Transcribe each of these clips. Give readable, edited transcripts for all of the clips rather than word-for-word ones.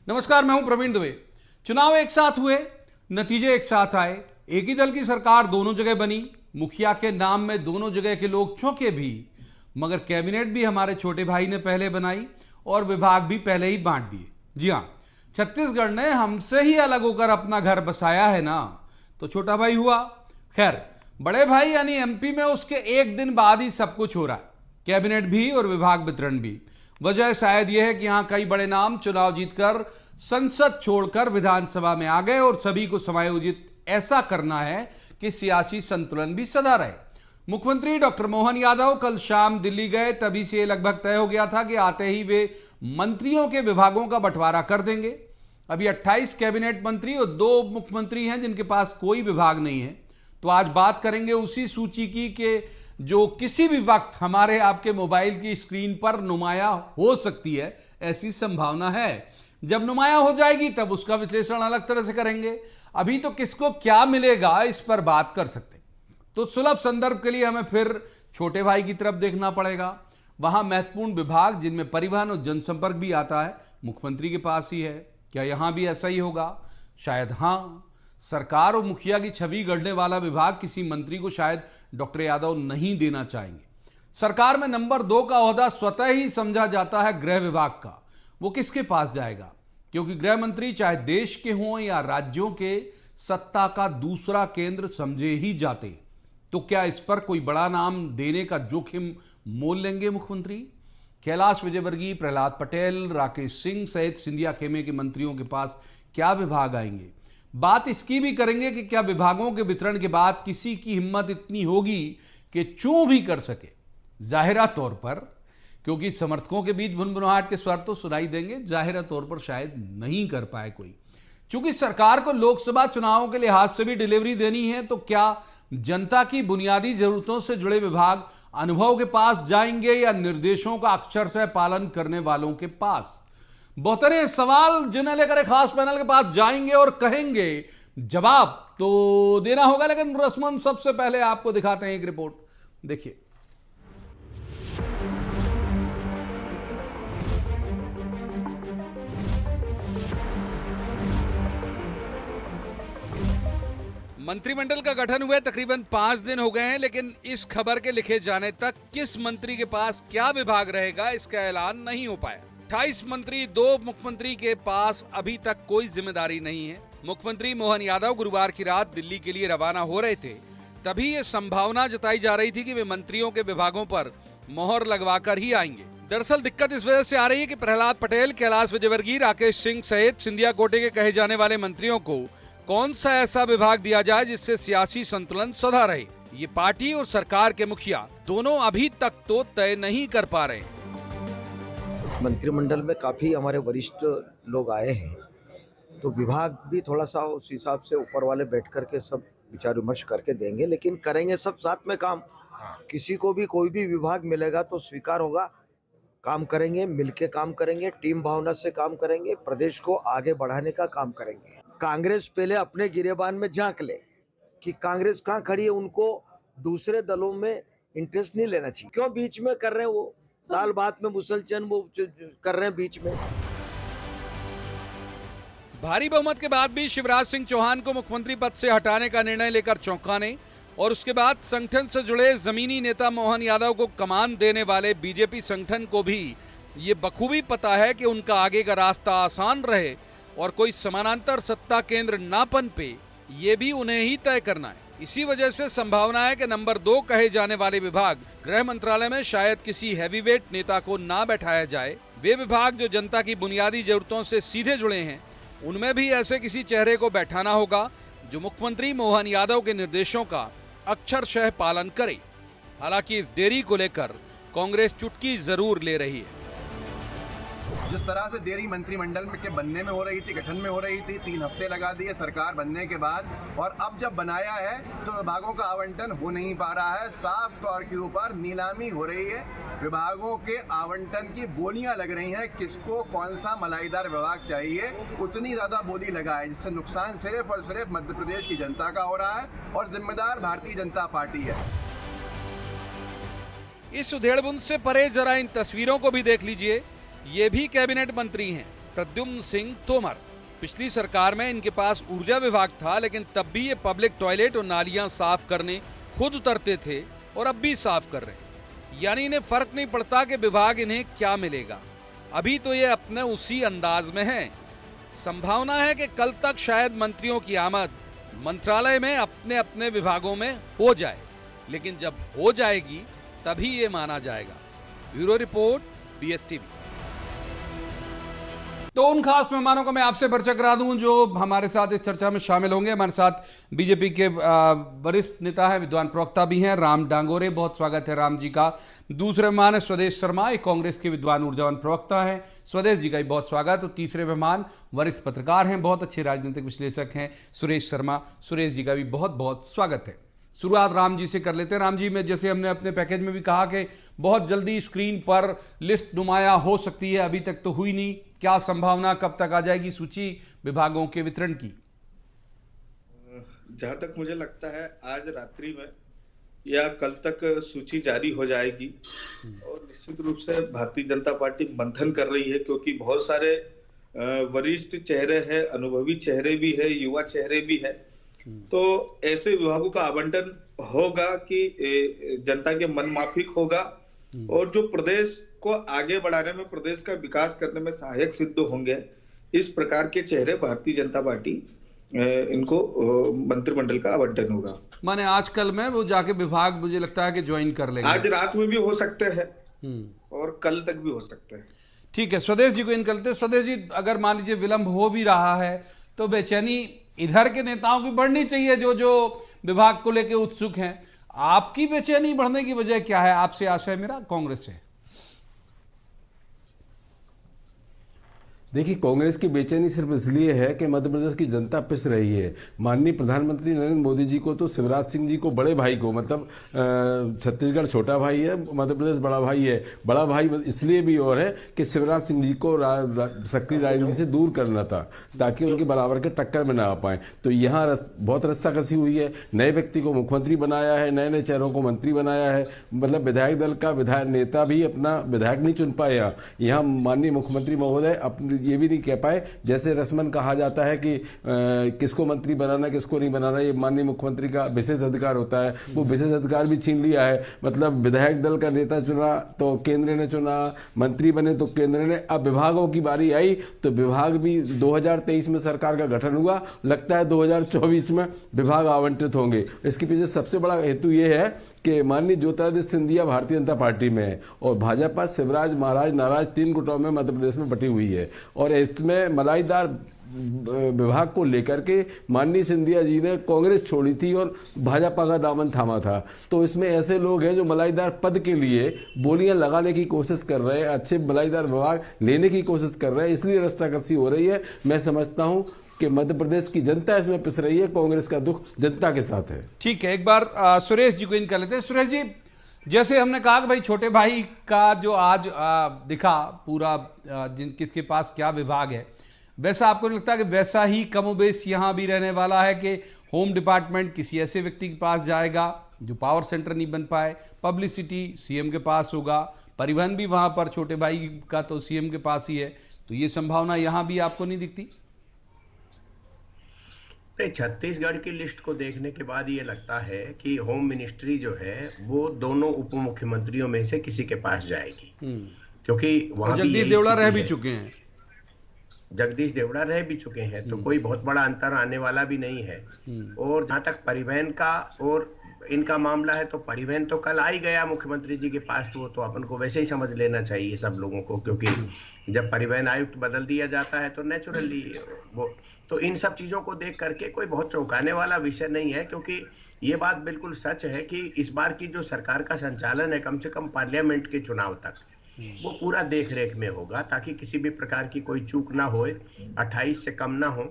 नमस्कार, मैं हूं प्रवीण दुबे। चुनाव एक साथ हुए, नतीजे एक साथ आए, एक ही दल की सरकार दोनों जगह बनी, मुखिया के नाम में दोनों जगह के लोग चौंके भी, मगर कैबिनेट भी हमारे छोटे भाई ने पहले बनाई और विभाग भी पहले ही बांट दिए। जी हां, छत्तीसगढ़ ने हमसे ही अलग होकर अपना घर बसाया है ना, तो छोटा भाई हुआ। खैर, बड़े भाई यानी एमपी में उसके एक दिन बाद ही सब कुछ हो रहा है, कैबिनेट भी और विभाग वितरण भी। वजह शायद यह है कि यहां कई बड़े नाम चुनाव जीतकर संसद छोड़कर विधानसभा में आ गए और सभी को समायोजित ऐसा करना है कि सियासी संतुलन भी सदा रहे। मुख्यमंत्री डॉक्टर मोहन यादव कल शाम दिल्ली गए, तभी से लगभग तय हो गया था कि आते ही वे मंत्रियों के विभागों का बंटवारा कर देंगे। अभी 28 कैबिनेट मंत्री और 2 मुख्यमंत्री हैं जिनके पास कोई विभाग नहीं है। तो आज बात करेंगे उसी सूची की कि जो किसी भी वक्त हमारे आपके मोबाइल की स्क्रीन पर नुमाया हो सकती है। ऐसी संभावना है, जब नुमाया हो जाएगी तब उसका विश्लेषण अलग तरह से करेंगे। अभी तो किसको क्या मिलेगा इस पर बात कर सकते। तो सुलभ संदर्भ के लिए हमें फिर छोटे भाई की तरफ देखना पड़ेगा। वहां महत्वपूर्ण विभाग जिनमें परिवहन और जनसंपर्क भी आता है, मुख्यमंत्री के पास ही है। क्या यहां भी ऐसा ही होगा? शायद हां। सरकार और मुखिया की छवि गढ़ने वाला विभाग किसी मंत्री को शायद डॉक्टर यादव नहीं देना चाहेंगे। सरकार में नंबर 2 का ओहदा स्वतः ही समझा जाता है गृह विभाग का। वो किसके पास जाएगा? क्योंकि गृह मंत्री चाहे देश के हों या राज्यों के, सत्ता का दूसरा केंद्र समझे ही जाते हैं। तो क्या इस पर कोई बड़ा नाम देने का जोखिम मोल लेंगे मुख्यमंत्री? कैलाश विजयवर्गीय, प्रहलाद पटेल, राकेश सिंह सहित सिंधिया खेमे के मंत्रियों के पास क्या विभाग आएंगे? बात इसकी भी करेंगे कि क्या विभागों के वितरण के बाद किसी की हिम्मत इतनी होगी कि चूं भी कर सके। जाहिरा तौर पर, क्योंकि समर्थकों के बीच भुनभुनाहट के स्वर तो सुनाई देंगे, जाहिरा तौर पर शायद नहीं कर पाए कोई। चूंकि सरकार को लोकसभा चुनावों के लिहाज से भी डिलीवरी देनी है, तो क्या जनता की बुनियादी जरूरतों से जुड़े विभाग अनुभव के पास जाएंगे या निर्देशों का अक्षरशः पालन करने वालों के पास? बहुतरे सवाल जिन्हें लेकर एक खास पैनल के पास जाएंगे और कहेंगे जवाब तो देना होगा, लेकिन रस्मन सबसे पहले आपको दिखाते हैं एक रिपोर्ट। देखिए, मंत्रिमंडल का गठन हुए तकरीबन 5 दिन हो गए हैं, लेकिन इस खबर के लिखे जाने तक किस मंत्री के पास क्या विभाग रहेगा इसका ऐलान नहीं हो पाया। 28 मंत्री, 2 मुख्यमंत्री के पास अभी तक कोई जिम्मेदारी नहीं है। मुख्यमंत्री मोहन यादव गुरुवार की रात दिल्ली के लिए रवाना हो रहे थे, तभी ये संभावना जताई जा रही थी कि वे मंत्रियों के विभागों पर मोहर लगवाकर ही आएंगे। दरअसल दिक्कत इस वजह से आ रही है कि प्रहलाद पटेल, कैलाश विजयवर्गीय, राकेश सिंह सहित सिंधिया कोटे के कहे जाने वाले मंत्रियों को कौन सा ऐसा विभाग दिया जाए जिससे सियासी संतुलन सदा रहे। ये पार्टी और सरकार के मुखिया दोनों अभी तक तो तय नहीं कर पा रहे। मंत्रिमंडल में काफ़ी हमारे वरिष्ठ लोग आए हैं, तो विभाग भी थोड़ा सा उस हिसाब से ऊपर वाले बैठ कर के सब विचार विमर्श करके देंगे, लेकिन करेंगे सब साथ में काम। किसी को भी कोई भी विभाग मिलेगा तो स्वीकार होगा। काम करेंगे, मिलके काम करेंगे, टीम भावना से काम करेंगे, प्रदेश को आगे बढ़ाने का काम करेंगे। कांग्रेस पहले अपने गिरेबान में झांक ले कि कांग्रेस कहाँ खड़ी है, उनको दूसरे दलों में इंटरेस्ट नहीं लेना चाहिए। क्यों बीच में कर रहे हैं? वो साल बाद में मुसलचन वो कर रहे हैं बीच में। भारी बहुमत के बाद भी शिवराज सिंह चौहान को मुख्यमंत्री पद से हटाने का निर्णय लेकर चौंकाने और उसके बाद संगठन से जुड़े जमीनी नेता मोहन यादव को कमान देने वाले बीजेपी संगठन को भी ये बखूबी पता है कि उनका आगे का रास्ता आसान रहे और कोई समानांतर सत्ता केंद्र ना पनपे, ये भी उन्हें ही तय करना है। इसी वजह से संभावना है कि नंबर 2 कहे जाने वाले विभाग गृह मंत्रालय में शायद किसी हैवीवेट नेता को ना बैठाया जाए। वे विभाग जो जनता की बुनियादी जरूरतों से सीधे जुड़े हैं, उनमें भी ऐसे किसी चेहरे को बैठाना होगा जो मुख्यमंत्री मोहन यादव के निर्देशों का अक्षरशः पालन करे। हालांकि इस देरी को लेकर कांग्रेस चुटकी जरूर ले रही है। जिस तरह से देरी मंत्रिमंडल के बनने में हो रही थी, गठन में हो रही थी, 3 हफ्ते लगा दिए सरकार बनने के बाद, और अब जब बनाया है तो विभागों का आवंटन हो नहीं पा रहा है। साफ तौर के ऊपर नीलामी हो रही है। विभागों के आवंटन की बोलियां लग रही हैं। किसको कौन सा मलाईदार विभाग चाहिए, उतनी ज़्यादा बोली लगा है, जिससे नुकसान सिर्फ और सिर्फ मध्य प्रदेश की जनता का हो रहा है और जिम्मेदार भारतीय जनता पार्टी है। इस उधेड़बुन से परे जरा इन तस्वीरों को भी देख लीजिए। ये भी कैबिनेट मंत्री हैं। प्रद्युम्न सिंह तोमर। पिछली सरकार में इनके पास ऊर्जा विभाग था, लेकिन तब भी ये पब्लिक टॉयलेट और नालियां साफ करने खुद उतरते थे और अब भी साफ कर रहे हैं। यानी इन्हें फर्क नहीं पड़ता कि विभाग इन्हें क्या मिलेगा। अभी तो ये अपने उसी अंदाज में है। संभावना है कि कल तक शायद मंत्रियों की आमद मंत्रालय में अपने अपने विभागों में हो जाए, लेकिन जब हो जाएगी तभी ये माना जाएगा। Bureau report, BSTV। तो उन खास मेहमानों को मैं आपसे परिचय करा दूं जो हमारे साथ इस चर्चा में शामिल होंगे। हमारे साथ बीजेपी के वरिष्ठ नेता हैं, विद्वान प्रवक्ता भी हैं, राम डांगोरे। बहुत स्वागत है राम जी का। दूसरे मेहमान है स्वदेश शर्मा, एक कांग्रेस के विद्वान ऊर्जावान प्रवक्ता हैं, स्वदेश जी का भी बहुत स्वागत। और तीसरे मेहमान वरिष्ठ पत्रकार हैं, बहुत अच्छे राजनीतिक विश्लेषक हैं, सुरेश शर्मा। सुरेश जी का भी बहुत बहुत स्वागत है। शुरुआत राम जी से कर लेते हैं। राम जी, में जैसे हमने अपने पैकेज में भी कहा कि बहुत जल्दी स्क्रीन पर लिस्ट नुमाया हो सकती है, अभी तक तो हुई नहीं। क्या संभावना, कब तक आ जाएगी सूची विभागों के वितरण की? जहां तक मुझे लगता है आज रात्रि में या कल तक सूची जारी हो जाएगी। और निश्चित रूप से भारतीय जनता पार्टी मंथन कर रही है, क्योंकि बहुत सारे वरिष्ठ चेहरे हैं, अनुभवी चेहरे भी है, युवा चेहरे भी है। तो ऐसे विभागों का आवंटन होगा कि जनता के मन माफिक होगा और जो प्रदेश को आगे बढ़ाने में, प्रदेश का विकास करने में सहायक सिद्ध होंगे। इस प्रकार के चेहरे भारतीय जनता पार्टी इनको मंत्रिमंडल का आवंटन होगा। माने आज कल में वो जाके विभाग मुझे लगता है कि ज्वाइन कर लेंगे। आज रात में भी हो सकते हैं और कल तक भी हो सकते हैं। ठीक है, स्वदेश जी को इन करते। स्वदेश जी, अगर मान लीजिए विलंब हो भी रहा है तो बेचैनी इधर के नेताओं की बढ़नी चाहिए जो जो विभाग को लेकर उत्सुक हैं। आपकी बेचैनी बढ़ने की वजह क्या है? आपसे आशा है मेरा, कांग्रेस से। देखिए, कांग्रेस की बेचैनी सिर्फ इसलिए है कि मध्य प्रदेश की जनता पिस रही है। माननीय प्रधानमंत्री नरेंद्र मोदी जी को तो शिवराज सिंह जी को, बड़े भाई को, मतलब छत्तीसगढ़ छोटा भाई है, मध्य प्रदेश बड़ा भाई है। बड़ा भाई इसलिए भी और है कि शिवराज सिंह जी को सक्रिय राजनीति से दूर करना था, ताकि उनके बराबर के टक्कर में ना आ पाए। तो यहाँ बहुत रस्साकसी हुई है। नए व्यक्ति को मुख्यमंत्री बनाया है, नए नए चेहरों को मंत्री बनाया है। मतलब विधायक दल का विधायक नेता भी अपना विधायक नहीं चुन पाया। यहाँ माननीय मुख्यमंत्री महोदय अपने ये भी नहीं कह पाए, जैसे रस्मन कहा जाता है कि किसको मंत्री बनाना किसको नहीं बनाना, ये माननीय मुख्यमंत्री का विशेष अधिकार होता है। वो विशेष अधिकार भी छीन लिया है। मतलब विधायक दल का नेता चुना तो केंद्र ने चुना, मंत्री बने तो केंद्र ने। अब विभागों की बारी आई तो विभाग भी 2023 में सरकार का गठन हुआ, लगता है 2024 में विभाग आवंटित होंगे। इसके पीछे सबसे बड़ा हेतु ये है कि माननीय ज्योतिरादित्य सिंधिया भारतीय जनता पार्टी में है और भाजपा शिवराज महाराज नाराज 3 गुटों में मध्य प्रदेश में बटी हुई है। और इसमें मलाईदार विभाग को लेकर के माननीय सिंधिया जी ने कांग्रेस छोड़ी थी और भाजपा का दामन थामा था। तो इसमें ऐसे लोग हैं जो मलाईदार पद के लिए बोलियां लगाने की कोशिश कर रहे हैं, अच्छे मलाईदार विभाग लेने की कोशिश कर रहे हैं, इसलिए रस्साकसी हो रही है। मैं समझता हूं कि मध्य प्रदेश की जनता इसमें पिस रही है, कांग्रेस का दुख जनता के साथ है। ठीक है, एक बार सुरेश जी को इन कर लेते हैं। सुरेश जी, जैसे हमने कहा कि भाई छोटे भाई का जो आज दिखा पूरा किसके पास क्या विभाग है, वैसा आपको नहीं लगता कि वैसा ही कमोबेश यहाँ भी रहने वाला है कि होम डिपार्टमेंट किसी ऐसे व्यक्ति के पास जाएगा जो पावर सेंटर नहीं बन पाए, पब्लिसिटी सीएम के पास होगा, परिवहन भी वहाँ पर छोटे भाई का तो सीएम के पास ही है। तो ये संभावना यहाँ भी आपको नहीं दिखती? छत्तीसगढ़ की लिस्ट को देखने के बाद ये लगता है कि होम मिनिस्ट्री जो है वो दोनों उप मुख्यमंत्रियों में से किसी के पास जाएगी, क्योंकि वहां जगदीश देवड़ा रह भी चुके हैं। जगदीश देवड़ा रह भी चुके हैं, तो कोई बहुत बड़ा अंतर आने वाला भी नहीं है। और जहां तक परिवहन का और इनका मामला है, तो परिवहन तो कल आ ही गया मुख्यमंत्री जी के पास, तो वो तो अपन को वैसे ही समझ लेना चाहिए सब लोगों को, क्योंकि जब परिवहन आयुक्त बदल दिया जाता है तो नेचुरली वो, तो इन सब चीजों को देख करके कोई बहुत चौंकाने वाला विषय नहीं है। क्योंकि ये बात बिल्कुल सच है कि इस बार की जो सरकार का संचालन है, कम से कम पार्लियामेंट के चुनाव तक वो पूरा देख रेख में होगा, ताकि किसी भी प्रकार की कोई चूक ना हो। 28 से कम ना हो,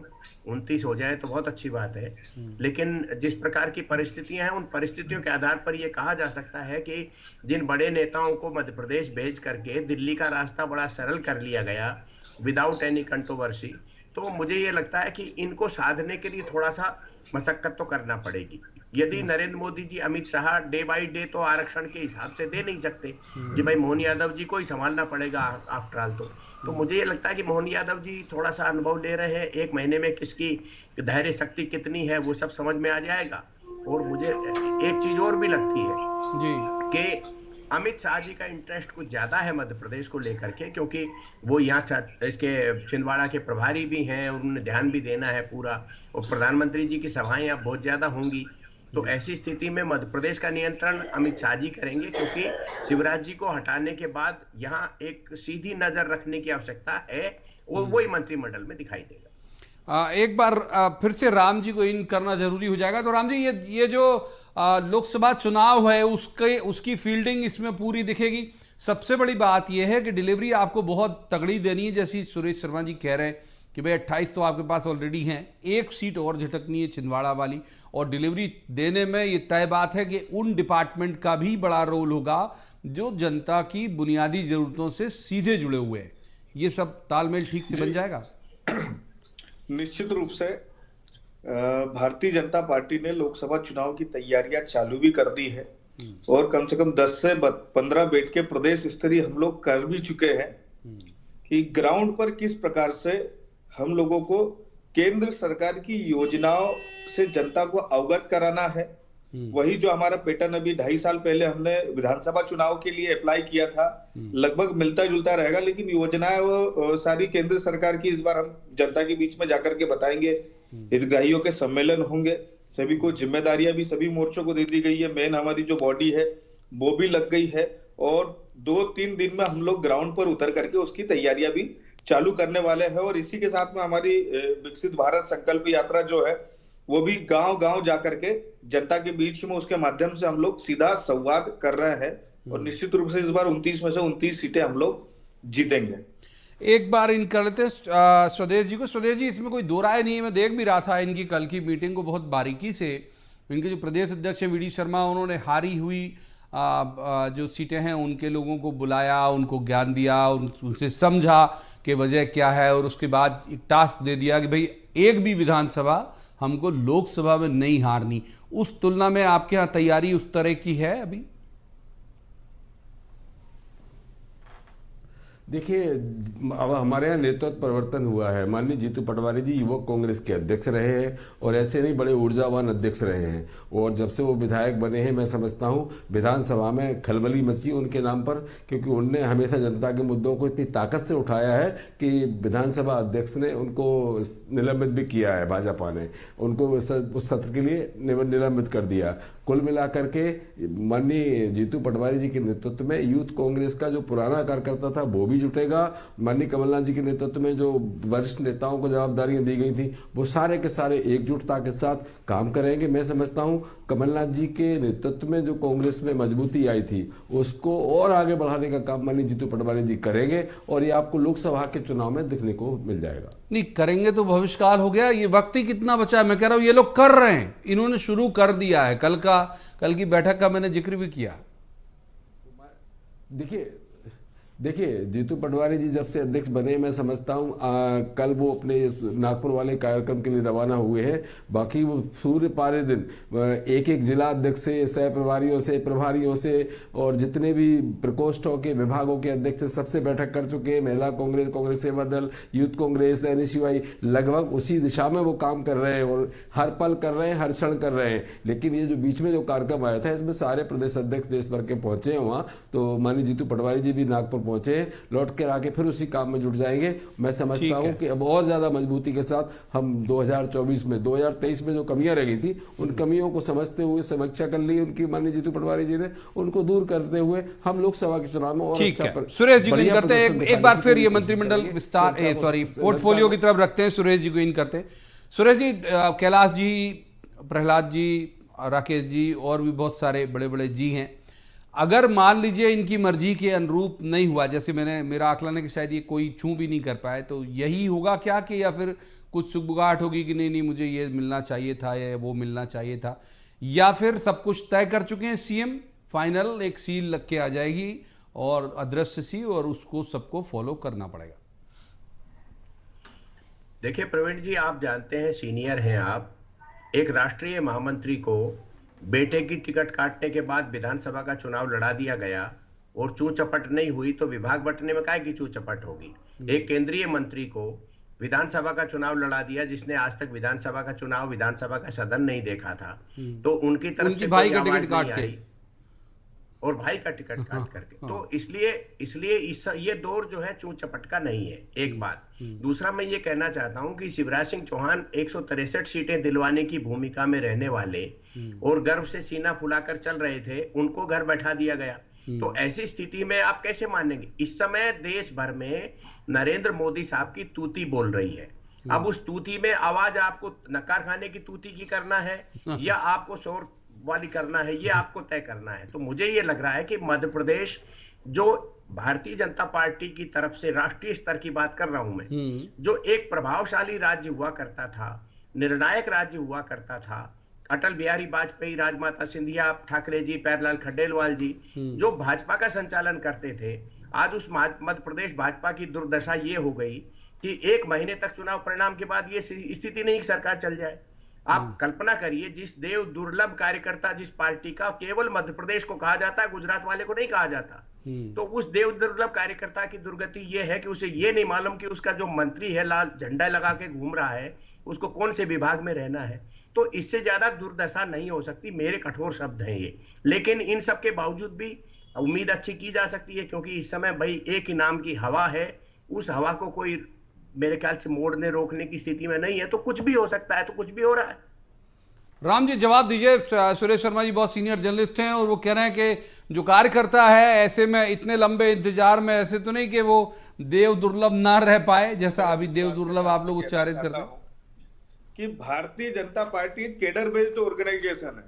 29 हो जाए तो बहुत अच्छी बात है। लेकिन जिस प्रकार की परिस्थितियां हैं, उन परिस्थितियों के आधार पर यह कहा जा सकता है कि जिन बड़े नेताओं को मध्य प्रदेश भेज करके दिल्ली का रास्ता बड़ा सरल कर लिया गया विदाउट एनी कंट्रोवर्सी, तो मुझे ये लगता है कि इनको साधने के लिए थोड़ा सा मशक्कत तो करना पड़ेगी। यदि Narendra Modi ji Amit Shah day by day तो आरक्षण के हिसाब से दे नहीं सकते कि भाई मोहन यादव जी को ही संभालना पड़ेगा आफ्टर ऑल। तो मुझे ये लगता है कि मोहन यादव जी थोड़ा सा अनुभव ले रहे हैं, 1 महीने में किसकी धैर्य शक्ति कितनी है वो सब समझ में आ जाएगा। और मुझे एक चीज और भी लगती है जी कि अमित शाह जी का इंटरेस्ट कुछ ज्यादा है मध्य प्रदेश को लेकर के, क्योंकि वो यहाँ इसके छिंदवाड़ा के प्रभारी भी हैं और उन्हें ध्यान भी देना है पूरा, और प्रधानमंत्री जी की सभाएं यहाँ बहुत ज्यादा होंगी। तो ऐसी स्थिति में मध्य प्रदेश का नियंत्रण अमित शाह जी करेंगे, क्योंकि शिवराज जी को हटाने के बाद यहाँ एक सीधी नजर रखने की आवश्यकता है और वही मंत्रिमंडल में दिखाई देगा। एक बार फिर से राम जी को इन करना जरूरी हो जाएगा। तो राम जी, ये जो लोकसभा चुनाव है उसकी फील्डिंग इसमें पूरी दिखेगी। सबसे बड़ी बात यह है कि डिलीवरी आपको बहुत तगड़ी देनी है, जैसी सुरेश शर्मा जी कह रहे हैं कि भाई 28 तो आपके पास ऑलरेडी हैं, 1 सीट और झटकनी है छिंदवाड़ा वाली, और डिलीवरी देने में ये तय बात है कि उन डिपार्टमेंट का भी बड़ा रोल होगा जो जनता की बुनियादी जरूरतों से सीधे जुड़े हुए हैं। ये सब तालमेल ठीक से बन जाएगा। निश्चित रूप से भारतीय जनता पार्टी ने लोकसभा चुनाव की तैयारियां चालू भी कर दी है और कम से कम 10 से 15 बैठ के प्रदेश स्तरीय हम लोग कर भी चुके हैं कि ग्राउंड पर किस प्रकार से हम लोगों को केंद्र सरकार की योजनाओं से जनता को अवगत कराना है। वही जो हमारा पैटर्न अभी 2.5 साल पहले हमने विधानसभा चुनाव के लिए अप्लाई किया था, लगभग मिलता जुलता रहेगा, लेकिन योजनाएं वो सारी केंद्र सरकार की इस बार हम जनता के बीच में जाकर के बताएंगे। हितग्राहियों के सम्मेलन होंगे, सभी को जिम्मेदारियां भी सभी मोर्चों को दे दी गई है। मेन हमारी जो बॉडी है वो भी लग गई है और 2-3 दिन में हम लोग ग्राउंड पर उतर करके उसकी तैयारियां भी चालू करने वाले हैं। और इसी के साथ में हमारी विकसित भारत संकल्प यात्रा जो है वो भी गांव गांव जाकर के जनता के बीच में उसके माध्यम से हम लोग सीधा संवाद कर रहे हैं और निश्चित रूप से इस बार 29 में से 29 सीटें हम लोग जीतेंगे। एक बार इन कर लेते स्वदेश जी को। स्वदेश जी, इसमें कोई दो राय नहीं है, मैं देख भी रहा था इनकी कल की मीटिंग को बहुत बारीकी से। इनके जो प्रदेश अध्यक्ष हैं वी.डी. शर्मा, उन्होंने हारी हुई जो सीटें हैं उनके लोगों को बुलाया, उनको ज्ञान दिया, उनसे समझा कि वजह क्या है, और उसके बाद एक टास्क दे दिया कि भाई एक भी विधानसभा हमको लोकसभा में नहीं हारनी। उस तुलना में आपके यहाँ तैयारी उस तरह की है अभी? देखिए, अब हमारे यहाँ नेतृत्व परिवर्तन हुआ है। माननीय जीतू पटवारी जी युवक कांग्रेस के अध्यक्ष रहे हैं और ऐसे नहीं बड़े ऊर्जावान अध्यक्ष रहे हैं, और जब से वो विधायक बने हैं मैं समझता हूँ विधानसभा में खलबली मची उनके नाम पर, क्योंकि उनने हमेशा जनता के मुद्दों को इतनी ताकत से उठाया है कि विधानसभा अध्यक्ष ने उनको निलंबित भी किया है। भाजपा ने उनको उस सत्र के लिए निलंबित कर दिया। कुल मिलाकर के माननीय जीतू पटवारी जी के नेतृत्व में यूथ कांग्रेस का जो पुराना कार्यकर्ता था वो भी जुटेगा। माननीय कमलनाथ जी के नेतृत्व में जो वरिष्ठ नेताओं को जवाबदारियां दी गई थी वो सारे के सारे एकजुटता के साथ काम करेंगे। मैं समझता हूं कमलनाथ जी के नेतृत्व में जो कांग्रेस में मजबूती आई थी उसको और आगे बढ़ाने का काम माननीय जीतू पटवारी जी करेंगे और ये आपको लोकसभा के चुनाव में दिखने को मिल जाएगा। नहीं करेंगे तो भविष्यकाल हो गया, ये वक्त ही कितना बचा है। मैं कह रहा हूं ये लोग कर रहे हैं, इन्होंने शुरू कर दिया है। कल की बैठक का मैंने जिक्र भी किया। देखिए जीतू पटवारी जी जब से अध्यक्ष बने मैं समझता हूँ कल वो अपने नागपुर वाले कार्यक्रम के लिए रवाना हुए हैं। बाकी वो सूर्य पारे दिन एक एक जिला अध्यक्ष से, सह प्रभारियों से, प्रभारियों से और जितने भी प्रकोष्ठों के विभागों के अध्यक्ष से सबसे बैठक कर चुके हैं। महिला कांग्रेस, कांग्रेस सेवा दल, यूथ कांग्रेस, NSUI लगभग उसी दिशा में वो काम कर रहे हैं और हर पल कर रहे हैं, हर क्षण कर रहे हैं। लेकिन ये जो बीच में जो कार्यक्रम आया था इसमें सारे प्रदेश अध्यक्ष देश भर के पहुंचे हैं वहाँ, तो माननीय जीतू पटवारी जी भी नागपुर पहुंचे, लौट कर आके फिर उसी काम में जुट जाएंगे। मैं समझता हूं कि अब और ज्यादा मजबूती के साथ हम 2024 में 2023 में जो कमियां रह गई थी उन कमियों को समझते हुए समीक्षा कर ली उनकी माननीय जीतू पटवारी जी ने, उनको दूर करते हुए हम लोकसभा के चुनाव में और अच्छा सुरेश जी को इन करते हैं। एक बार फिर ये मंत्रिमंडल विस्तार पोर्टफोलियो की तरफ रखते हैं। सुरेश जी को इन करते हैं। सुरेश जी, कैलाश जी, प्रहलाद जी, राकेश जी और भी बहुत सारे बड़े बड़े जी हैं, अगर मान लीजिए इनकी मर्जी के अनुरूप नहीं हुआ, जैसे मेरा आकलन है कि शायद ये कोई छू भी नहीं कर पाए, तो यही होगा क्या कि या फिर कुछ सुगबुगाहट होगी कि नहीं मुझे ये मिलना चाहिए था या वो मिलना चाहिए था, या फिर सब कुछ तय कर चुके हैं सीएम, फाइनल एक सील लग के आ जाएगी और अदृश्य सी, और उसको सबको फॉलो करना पड़ेगा? देखिए प्रवीण जी, आप जानते हैं, सीनियर हैं आप, एक राष्ट्रीय महामंत्री को बेटे की टिकट काटने के बाद विधानसभा का चुनाव लड़ा दिया गया और चू चपट नहीं हुई तो विभाग बंटने में काहे की चू चपट होगी। एक केंद्रीय मंत्री को विधानसभा का चुनाव लड़ा दिया जिसने आज तक विधानसभा का चुनाव, विधानसभा का सदन नहीं देखा था, तो उनकी तरफ से भाई कोई का टिकट आवाज काट नहीं के आई। और भाई का टिकट काट करके, तो इसलिए ये दौर जो है चू चपट का नहीं है, एक बात। दूसरा मैं ये कहना चाहता हूं कि शिवराज सिंह चौहान 163 सीटें दिलवाने की भूमिका में रहने वाले और गर्व से सीना फुलाकर चल रहे थे, उनको घर बैठा दिया गया। तो ऐसी स्थिति में आप कैसे मानेंगे? इस समय देश भर में नरेंद्र मोदी साहब की तूती बोल रही है। अब उस तूती में आवाज आपको नकार खाने की तूती की करना है या आपको शोर वाली करना है, ये आपको तय करना है। तो मुझे ये लग रहा है कि मध्य प्रदेश, जो भारतीय जनता पार्टी की तरफ से राष्ट्रीय स्तर की बात कर रहा हूं मैं, जो एक प्रभावशाली राज्य हुआ करता था, निर्णायक राज्य हुआ करता था, अटल बिहारी वाजपेयी, राजमाता सिंधिया, ठाकरे जी, प्यारेलाल खंडेलवाल जी जो भाजपा का संचालन करते थे, आज उस मध्य प्रदेश भाजपा की दुर्दशा ये हो गई कि 1 महीने तक चुनाव परिणाम के बाद ये स्थिति नहीं कि सरकार चल जाए। आप कल्पना करिए, जिस देव दुर्लभ कार्यकर्ता, जिस पार्टी का केवल मध्य प्रदेश को कहा जाता है, गुजरात वाले को नहीं कहा जाता, तो उस देव दुर्लभ कार्यकर्ता की दुर्गति ये है कि उसे ये नहीं मालूम कि उसका जो मंत्री है लाल झंडा लगा के घूम रहा है, उसको कौन से विभाग में रहना है। तो इससे ज्यादा दुर्दशा नहीं हो सकती, मेरे कठोर शब्द हैं ये। लेकिन इन सब के बावजूद भी उम्मीद अच्छी की जा सकती है, क्योंकि इस समय भाई एक ही नाम की हवा है, उस हवा को कोई मेरे ख्याल से मोड़ने रोकने की स्थिति में नहीं है। तो कुछ भी हो सकता है, तो कुछ भी हो रहा है। राम जी जवाब दीजिए। सुरेश शर्मा जी बहुत सीनियर जर्नलिस्ट हैं और वो कह रहे हैं कि जो कार्यकर्ता है ऐसे में इतने लंबे इंतजार में, ऐसे तो नहीं कि वो देव दुर्लभ ना रह पाए, जैसा अभी देव दुर्लभ आप लोग उच्चारित करते हैं कि Bharatiya Janata party cadre based organisation है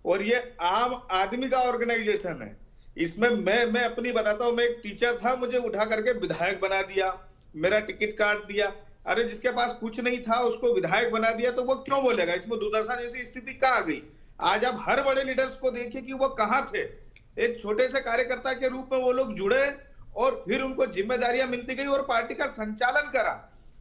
और ये आम आदमी का ऑर्गेनाइजेशन है। इसमें मैं अपनी बताता हूं, मैं एक टीचर था, मुझे उठा करके विधायक बना दिया, मेरा टिकट काट दिया। अरे जिसके पास कुछ नहीं था उसको विधायक बना दिया, तो वो क्यों बोलेगा? इसमें दुर्दशा जैसी स्थिति कहाँ गई? आज आप हर बड़े लीडर्स को देखिए कि वो कहाँ थे। एक छोटे से कार्यकर्ता के रूप में वो लोग जुड़े और फिर उनको जिम्मेदारियां मिलती गई और पार्टी का संचालन करा।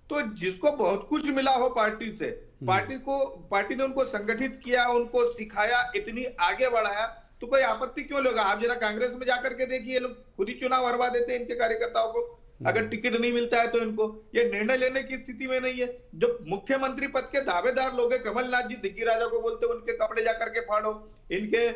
तो जिसको बहुत कुछ मिला हो पार्टी से, पार्टी ने उनको संगठित किया, उनको सिखाया, इतनी आगे बढ़ाया, तो कोई आपत्ति क्यों लेगा? आप जरा कांग्रेस में जाकर के देखिए, लोग खुद ही चुनाव हरवा देते हैं इनके कार्यकर्ताओं को। अगर टिकट नहीं मिलता है तो इनको ये निर्णय लेने की स्थिति में नहीं है। जो मुख्यमंत्री पद के दावेदार लोग हैं, कमलनाथ जी दिग्गी राजा को बोलते हैं उनके कपड़े जाकर के फाड़ो। इनके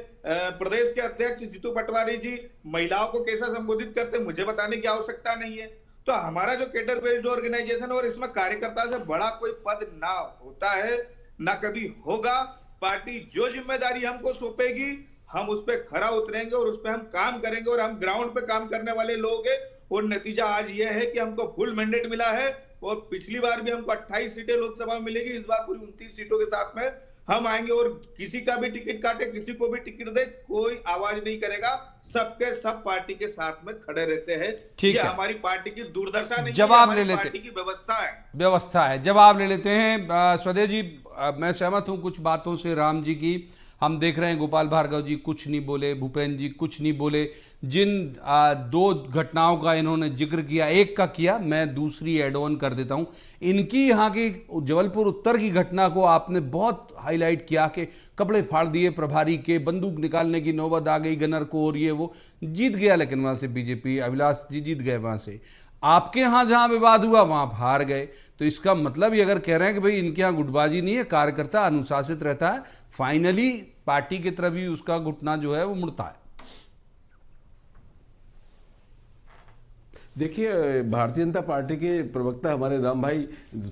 प्रदेश के अध्यक्ष जीतू पटवारी जी महिलाओं को कैसा संबोधित करते हैं मुझे बताने की आवश्यकता नहीं है। तो हमारा जो केडर बेस्ड ऑर्गेनाइजेशन और इसमें कार्यकर्ता से बड़ा कोई पद ना होता है, ना कभी होगा। पार्टी जो जिम्मेदारी हमको सौंपेगी हम उस पर खरा उतरेंगे और उस पर हम काम करेंगे और हम ग्राउंड पे काम करने वाले लोग हैं। और नतीजा आज यह है कि हमको फुल मैंडेट मिला है और पिछली बार भी हमको 28 सीटें लोकसभा में मिलेगी, इस बार पूरी 29 सीटों के साथ में हम आएंगे और किसी का भी टिकट काटे, किसी को भी टिकट दे, कोई आवाज नहीं करेगा। सबके सब पार्टी के साथ में खड़े रहते हैं। ये हमारी पार्टी की दुर्दशा नहीं, जवाब ले लेते, पार्टी की व्यवस्था है। जवाब ले लेते हैं स्वदेश जी। मैं सहमत हूं कुछ बातों से राम जी की। हम देख रहे हैं गोपाल भार्गव जी कुछ नहीं बोले, भूपेंद्र जी कुछ नहीं बोले। जिन 2 घटनाओं का इन्होंने जिक्र किया, एक का किया, मैं दूसरी एड ऑन कर देता हूं। इनकी यहाँ की जबलपुर उत्तर की घटना को आपने बहुत हाईलाइट किया कि कपड़े फाड़ दिए प्रभारी के, बंदूक निकालने की नौबत आ गई गनर को, और ये वो जीत गया, लेकिन वहाँ से बीजेपी, अभिलाष जी जीत गए वहाँ से। आपके यहाँ जहाँ विवाद हुआ वहाँ हार गए। तो इसका मतलब ये अगर कह रहे हैं कि भाई इनके यहाँ गुटबाजी नहीं है, कार्यकर्ता अनुशासित रहता है, फाइनली पार्टी की तरफ ही उसका घुटना जो है वो मुड़ता है। देखिए, भारतीय जनता पार्टी के प्रवक्ता हमारे राम भाई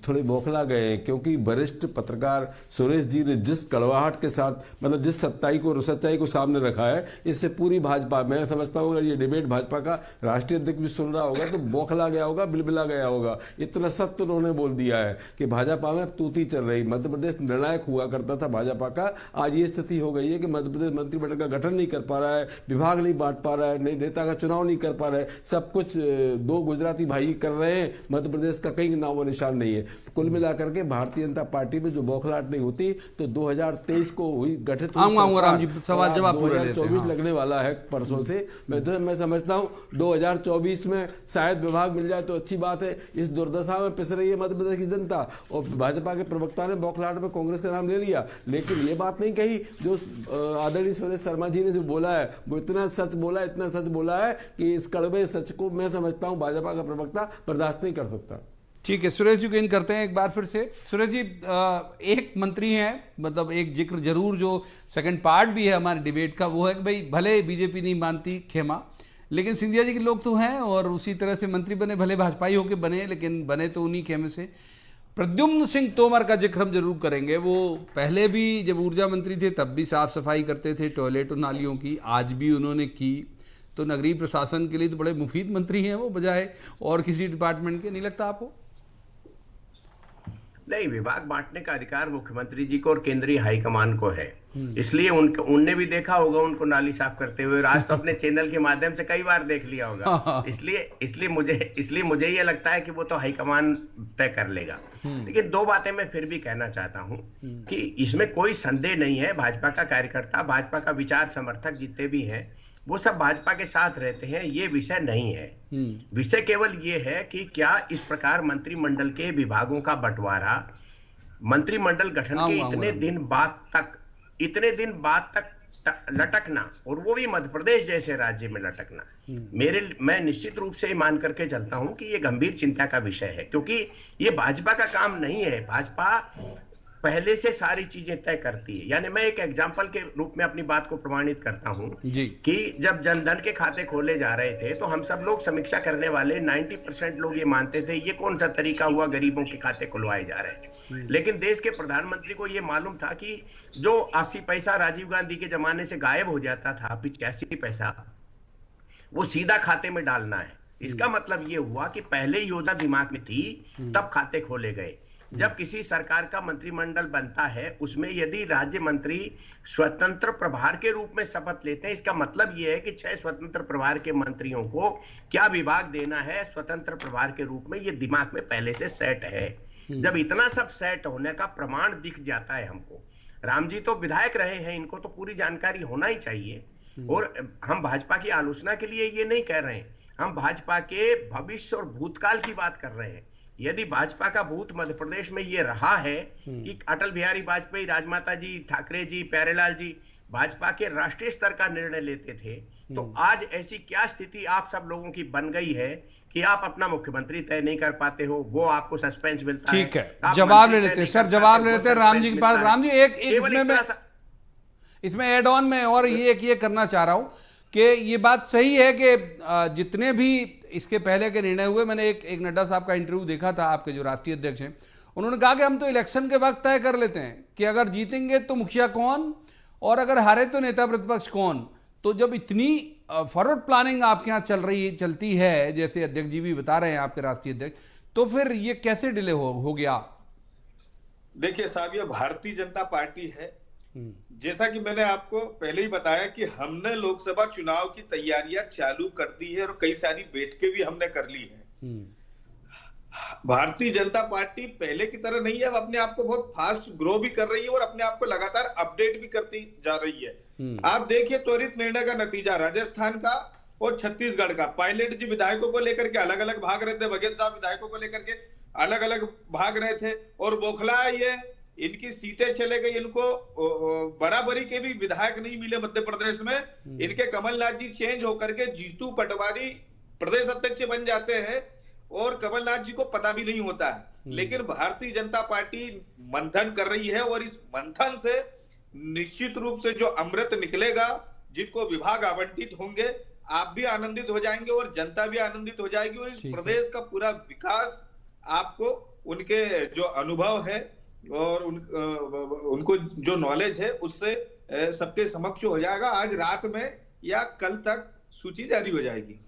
थोड़े बौखला गए हैं, क्योंकि वरिष्ठ पत्रकार सुरेश जी ने जिस कड़वाहट के साथ, मतलब जिस सच्चाई को सामने रखा है, इससे पूरी भाजपा, मैं समझता हूँ अगर ये डिबेट भाजपा का राष्ट्रीय अध्यक्ष भी सुन रहा होगा तो बौखला गया होगा, बिलबिला गया होगा। इतना सत्य उन्होंने बोल दिया है कि भाजपा में तूती चल रही। मध्य प्रदेश निर्णायक हुआ करता था भाजपा का, आज ये स्थिति हो गई है कि मध्य प्रदेश मंत्रिमंडल का गठन नहीं कर पा रहा है, विभाग नहीं बांट पा रहा है, नेता का चुनाव नहीं कर पा रहा है, सब कुछ दो गुजराती भाई कर रहे हैं, मध्य प्रदेश का कहीं नामो निशान नहीं है। कुल मिलाकर के भारतीय जनता पार्टी में जो बौखलाहट नहीं होती तो 2023 को हुई गठित आऊंगा राम जी, सवाल जवाब पूरे लेते हैं। 2024 लगने वाला है परसों से। मैं समझता हूँ 2024 में शायद विभाग मिल जाए तो अच्छी बात है। इस दुर्दशा में पिस रही है मध्य प्रदेश की जनता, और भाजपा के प्रवक्ता ने बौखलाहट में कांग्रेस का नाम ले लिया, लेकिन ये बात नहीं कही जो आदरणीय सुरेश शर्मा जी ने जो बोला है, वो इतना सच बोला है कि इस कड़वे सच को मैं समझता हूं भाजपा का प्रवक्ता बर्दाश्त नहीं कर सकता। ठीक है, सुरेश जी को इन करते हैं एक बार फिर से। सुरेश जी, एक मंत्री हैं, मतलब एक जिक्र जरूर जो सेकंड पार्ट भी है हमारे डिबेट का, वो है कि भाई भले बीजेपी नहीं मानती खेमा, लेकिन सिंधिया जी के लोग तो हैं और उसी तरह से मंत्री बने, भले भाजपाई होके बने, लेकिन बने तो उन्हीं खेमे से। प्रद्युम्न सिंह तोमर का जिक्र हम जरूर करेंगे। वो पहले भी जब ऊर्जा मंत्री थे तब भी साफ सफाई करते थे टॉयलेट और नालियों की, आज भी उन्होंने की। तो नगरीय प्रशासन के लिए तो बड़े मुफीद मंत्री हैं वो, बजाय और किसी डिपार्टमेंट के, नहीं लगता आपको? नहीं, विभाग बांटने का अधिकार मुख्यमंत्री जी को और केंद्रीय हाईकमान को है, इसलिए उनने भी देखा होगा उनको नाली साफ करते हुए, आज तो अपने चैनल के माध्यम से कई बार देख लिया होगा। इसलिए मुझे ये लगता है कि वो तो हाईकमान तय कर लेगा। लेकिन दो बातें मैं फिर भी कहना चाहता हूं कि इसमें कोई संदेह नहीं है, भाजपा का कार्यकर्ता, भाजपा का विचार समर्थक जितने भी हैं वो सब भाजपा के साथ रहते हैं, ये विषय नहीं है। विषय केवल ये है कि क्या इस प्रकार मंत्रिमंडल के विभागों का बंटवारा मंत्रिमंडल गठन के इतने दिन बाद तक लटकना, और वो भी मध्य प्रदेश जैसे राज्य में लटकना, मैं निश्चित रूप से मान करके चलता हूं कि ये गंभीर चिंता का विषय है, क्योंकि ये भाजपा का काम नहीं है। भाजपा पहले से सारी चीजें तय करती है। यानी मैं एक एग्जाम्पल के रूप में अपनी बात को प्रमाणित करता हूं कि जब जनधन के खाते खोले जा रहे थे तो हम सब लोग समीक्षा करने वाले 90% लोग ये मानते थे ये कौन सा तरीका हुआ गरीबों के खाते खुलवाए जा रहे हैं। लेकिन देश के प्रधानमंत्री को ये मालूम था कि जो 80 पैसा राजीव गांधी के जमाने से गायब हो जाता था, 85 पैसा, वो सीधा खाते में डालना है। इसका मतलब ये हुआ कि पहले योजना दिमाग में थी, तब खाते खोले गए। जब किसी सरकार का मंत्रिमंडल बनता है उसमें यदि राज्य मंत्री स्वतंत्र प्रभार के रूप में शपथ लेते हैं, इसका मतलब यह है कि 6 स्वतंत्र प्रभार के मंत्रियों को क्या विभाग देना है स्वतंत्र प्रभार के रूप में, ये दिमाग में पहले से सेट है। जब इतना सब सेट होने का प्रमाण दिख जाता है हमको, राम जी तो विधायक रहे हैं, इनको तो पूरी जानकारी होना ही चाहिए। और हम भाजपा की आलोचना के लिए ये नहीं कह रहे हैं, हम भाजपा के भविष्य और भूतकाल की बात कर रहे हैं। यदि भाजपा का भूत मध्य प्रदेश में ये रहा है कि अटल बिहारी वाजपेयी, राजमाता जी, ठाकरे जी, प्यारेलाल जी भाजपा के राष्ट्रीय स्तर का निर्णय लेते थे, तो आज ऐसी क्या स्थिति आप सब लोगों की बन गई है कि आप अपना मुख्यमंत्री तय नहीं कर पाते हो, वो आपको सस्पेंस मिलता है। ठीक है, जवाब ले लेते हैं सर, जवाब ले लेते हैं राम जी के पास। राम जी, एक इसमें एड ऑन में और ये करना चाह रहा हूं कि ये बात सही है कि जितने भी इसके पहले के निर्णय हुए, मैंने एक नड्डा साहब का इंटरव्यू देखा था, आपके जो राष्ट्रीय अध्यक्ष हैं, उन्होंने कहा कि हम तो इलेक्शन के वक्त तय कर लेते हैं कि अगर जीतेंगे तो मुखिया कौन और अगर हारे तो नेता प्रतिपक्ष कौन। तो जब इतनी फॉरवर्ड प्लानिंग आपके यहाँ चलती है, जैसे अध्यक्ष जी भी बता रहे हैं आपके राष्ट्रीय अध्यक्ष, तो फिर ये कैसे डिले हो गया? देखिए साहब, ये भारतीय जनता पार्टी है। जैसा कि मैंने आपको पहले ही बताया कि हमने लोकसभा चुनाव की तैयारियां चालू कर दी है और कई सारी बैठकें भी हमने कर ली है। भारतीय जनता पार्टी पहले की तरह नहीं है, अब अपने आप को बहुत फास्ट ग्रो भी कर रही है और अपने आप को लगातार अपडेट भी करती जा रही है। आप देखिए त्वरित निर्णय का नतीजा राजस्थान का और छत्तीसगढ़ का। पायलट जी विधायकों को लेकर के अलग अलग भाग रहे थे, बघेल साहब विधायकों को लेकर के अलग अलग भाग रहे थे, और बौखला ये इनकी सीटें चले गई, इनको बराबरी के भी विधायक नहीं मिले मध्य प्रदेश में। इनके कमलनाथ जी चेंज होकर के जीतू पटवारी प्रदेश अध्यक्ष बन जाते हैं और कमलनाथ जी को पता भी नहीं होता है। लेकिन भारतीय जनता पार्टी मंथन कर रही है और इस मंथन से निश्चित रूप से जो अमृत निकलेगा, जिनको विभाग आवंटित होंगे, आप भी आनंदित हो जाएंगे और जनता भी आनंदित हो जाएगी, और इस प्रदेश का पूरा विकास आपको उनके जो अनुभव है और उनको जो नॉलेज है उससे सबके समक्ष हो जाएगा। आज रात में या कल तक सूची जारी हो जाएगी।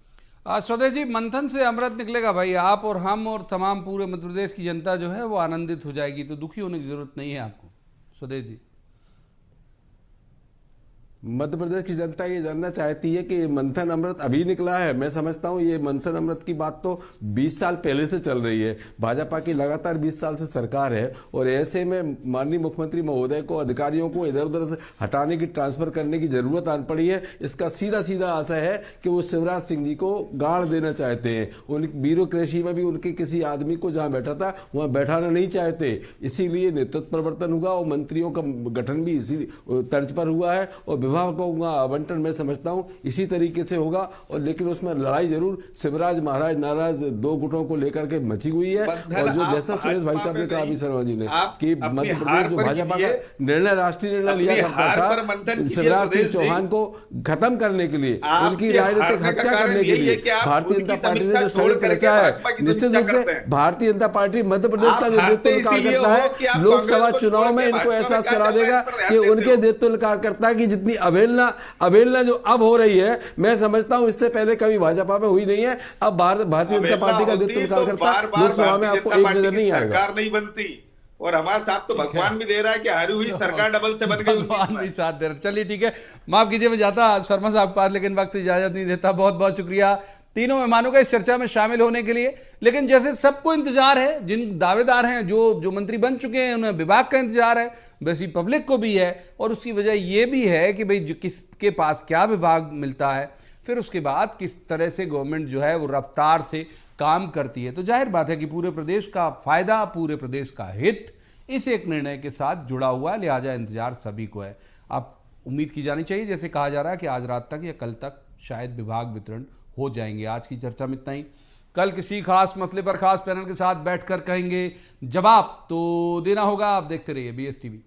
स्वदेश जी, मंथन से अमृत निकलेगा भाई, आप और हम और तमाम पूरे मध्य प्रदेश की जनता जो है वो आनंदित हो जाएगी, तो दुखी होने की जरूरत नहीं है आपको। स्वदेश जी, मध्य प्रदेश की जनता ये जानना चाहती है कि मंथन अमृत अभी निकला है। मैं समझता हूँ ये मंथन अमृत की बात तो 20 साल पहले से चल रही है। भाजपा की लगातार 20 साल से सरकार है और ऐसे में माननीय मुख्यमंत्री महोदय को, अधिकारियों को इधर उधर से हटाने की, ट्रांसफर करने की जरूरत आन पड़ी है। इसका सीधा सीधा आशय है कि वो शिवराज सिंह जी को गाड़ देना चाहते हैं। उन ब्यूरोक्रेसी में भी उनके किसी आदमी को जहां बैठा था वहां बैठाना नहीं चाहते, इसीलिए नेतृत्व परिवर्तन हुआ और मंत्रियों का गठन भी इसी तर्ज पर हुआ है और विभागों का आवंटन मैं समझता हूं इसी तरीके से होगा। और लेकिन उसमें लड़ाई जरूर शिवराज महाराज नाराज दो गुटों को लेकर के मची हुई है। और जो जैसा सुरेश भाई साहब ने कहा अभी शर्मा जी ने कि मध्य प्रदेश जो भाजपा का निर्णय, राष्ट्रीय निर्णय लिया करता था शिवराज सिंह चौहान को खत्म करने के लिए, उनकी राजनीतिक हत्या करने के लिए भारतीय जनता पार्टी ने जो षड्यंत्र रचा है, निश्चित रूप से भारतीय जनता पार्टी मध्य प्रदेश का जो नेतृत्व कार्यकर्ता है लोकसभा चुनाव में इनको एहसास करा देगा कि उनके नेतृत्व कार्यकर्ता की जितनी अवहेलना जो अब हो रही है, मैं समझता हूं इससे पहले कभी भाजपा में हुई नहीं है। अब भारतीय जनता पार्टी का नेतृत्व कार्यकर्ता लोकसभा में आपको एक नजर नहीं आएगा। सरकार नहीं बनती और हमारा साथ तो भगवान भी दे रहा है कि हारी हुई सरकार डबल से बन गई, भगवान भी साथ दे रहा है। चलिए ठीक है, माफ कीजिए मैं जाता शर्मा साहब के पास, लेकिन वक्त इजाजत नहीं देता। बहुत बहुत शुक्रिया तीनों मेहमानों का इस चर्चा में शामिल होने के लिए। लेकिन जैसे सबको इंतजार है, जिन दावेदार हैं, जो मंत्री बन चुके हैं, उन्हें विभाग का इंतजार है, वैसी पब्लिक को भी है। और उसकी वजह ये भी है कि भाई किसके पास क्या विभाग मिलता है, फिर उसके बाद किस तरह से गवर्नमेंट जो है वो रफ्तार से काम करती है। तो जाहिर बात है कि पूरे प्रदेश का फायदा, पूरे प्रदेश का हित इस एक निर्णय के साथ जुड़ा हुआ है, लिहाजा इंतजार सभी को है। अब उम्मीद की जानी चाहिए, जैसे कहा जा रहा है कि आज रात तक या कल तक शायद विभाग वितरण हो जाएंगे। आज की चर्चा में इतना ही। कल किसी खास मसले पर खास पैनल के साथ बैठकर कहेंगे जवाब तो देना होगा। आप देखते रहिए BSTV।